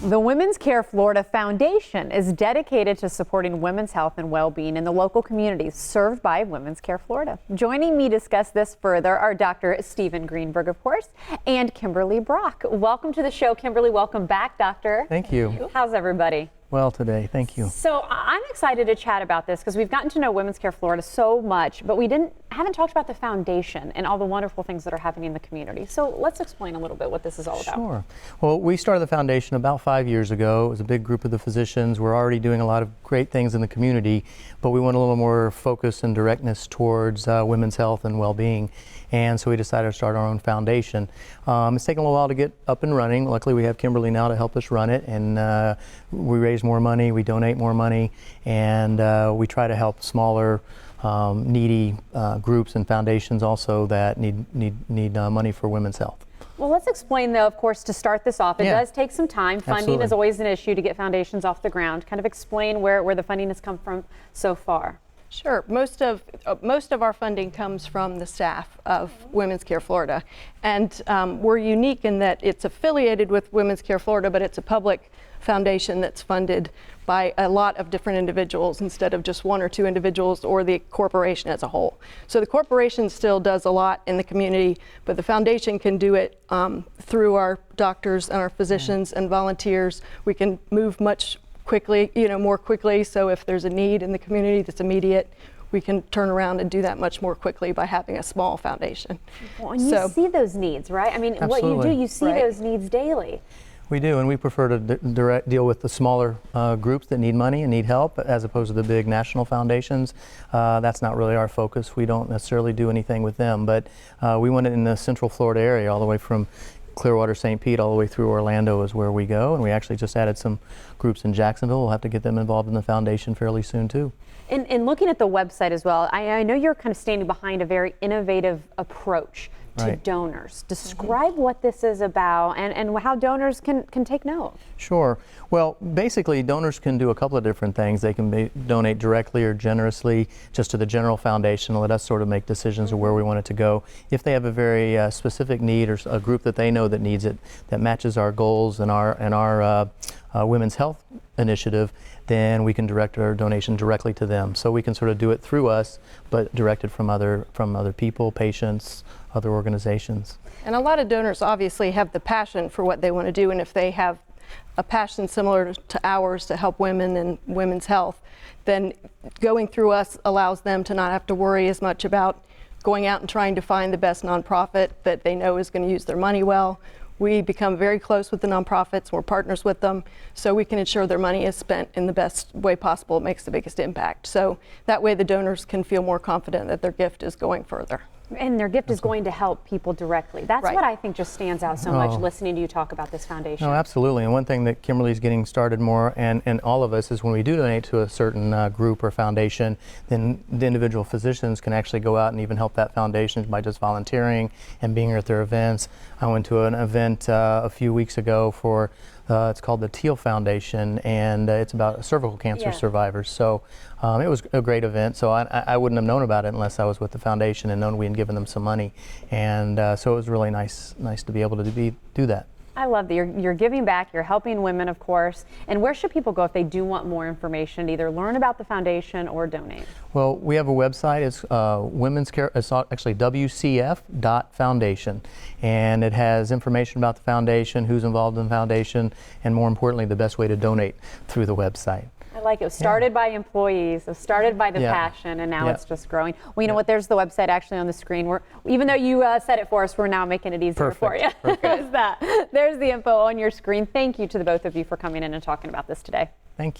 The Women's Care Florida Foundation is dedicated to supporting women's health and well-being in the local communities served by Women's Care Florida. Joining me to discuss this further are Dr. Stephen Greenberg, of course, and Kimberly Brock. Welcome to the show, Kimberly. Welcome back, Doctor. Thank you. How's everybody? Well today, thank you. So I'm excited to chat about this because we've gotten to know Women's Care Florida so much, but we haven't talked about the foundation and all the wonderful things that are happening in the community. So let's explain a little bit what this is all about. Sure. Well, we started the foundation about 5 years ago. It was a big group of the physicians. We're already doing a lot of great things in the community, but we want a little more focus and directness towards women's health and well-being. And so we decided to start our own foundation. It's taken a little while to get up and running. Luckily, we have Kimberly now to help us run it, and we raise more money, we donate more money, and we try to help smaller, needy groups and foundations also that need money for women's health. Well, let's explain, though, of course, to start this off, it does take some time. Funding Absolutely. is always an issue to get foundations off the ground. Kind of explain where the funding has come from so far. Sure. Most of our funding comes from the staff of Women's Care Florida, and we're unique in that it's affiliated with Women's Care Florida, but it's a public foundation that's funded by a lot of different individuals instead of just one or two individuals or the corporation as a whole. So the corporation still does a lot in the community, but the foundation can do it through our doctors and our physicians and volunteers. We can move much quickly, more quickly. So if there's a need in the community that's immediate, we can turn around and do that much more quickly by having a small foundation. Well, and you see those needs, right? I mean, Absolutely. What you do, you see those needs daily. We do, and we prefer to direct deal with the smaller groups that need money and need help, as opposed to the big national foundations. That's not really our focus. We don't necessarily do anything with them, but we want it in the Central Florida area, all the way from Clearwater, St. Pete, all the way through Orlando is where we go, and we actually just added some groups in Jacksonville. We'll have to get them involved in the foundation fairly soon too. And looking at the website as well, I know you're kind of standing behind a very innovative approach to donors. Describe what this is about and how donors can take note. Sure. Well, basically, donors can do a couple of different things. They can donate directly or generously just to the general foundation and let us sort of make decisions of where we want it to go. If they have a very specific need or a group that they know that needs it, that matches our goals and our women's health initiative, then we can direct our donation directly to them. So we can sort of do it through us, but directed from other people, patients, other organizations. And a lot of donors obviously have the passion for what they want to do, and if they have a passion similar to ours to help women and women's health, then going through us allows them to not have to worry as much about going out and trying to find the best nonprofit that they know is going to use their money well. We become very close with the nonprofits, we're partners with them, so we can ensure their money is spent in the best way possible. It makes the biggest impact. So that way the donors can feel more confident that their gift is going further. And their gift is going to help people directly. That's what I think just stands out so much listening to you talk about this foundation. No, absolutely. And one thing that Kimberly's getting started more, and all of us, is when we do donate to a certain group or foundation, then the individual physicians can actually go out and even help that foundation by just volunteering and being at their events. I went to an event a few weeks ago for it's called the Teal Foundation, and it's about cervical cancer survivors. So it was a great event. So I wouldn't have known about it unless I was with the foundation and known we had given them some money. And so it was really nice to be able to do that. I love that you're giving back, you're helping women, of course. And where should people go if they do want more information, either learn about the foundation or donate? Well, we have a website. It's Women's Care. It's actually WCF.Foundation, and it has information about the foundation, who's involved in the foundation, and more importantly, the best way to donate through the website. I like it. It was started by employees, it was started by the passion, and now it's just growing. Well, you know what? There's the website actually on the screen. Even though you said it for us, we're now making it easier for you. There's the info on your screen. Thank you to the both of you for coming in and talking about this today. Thank you.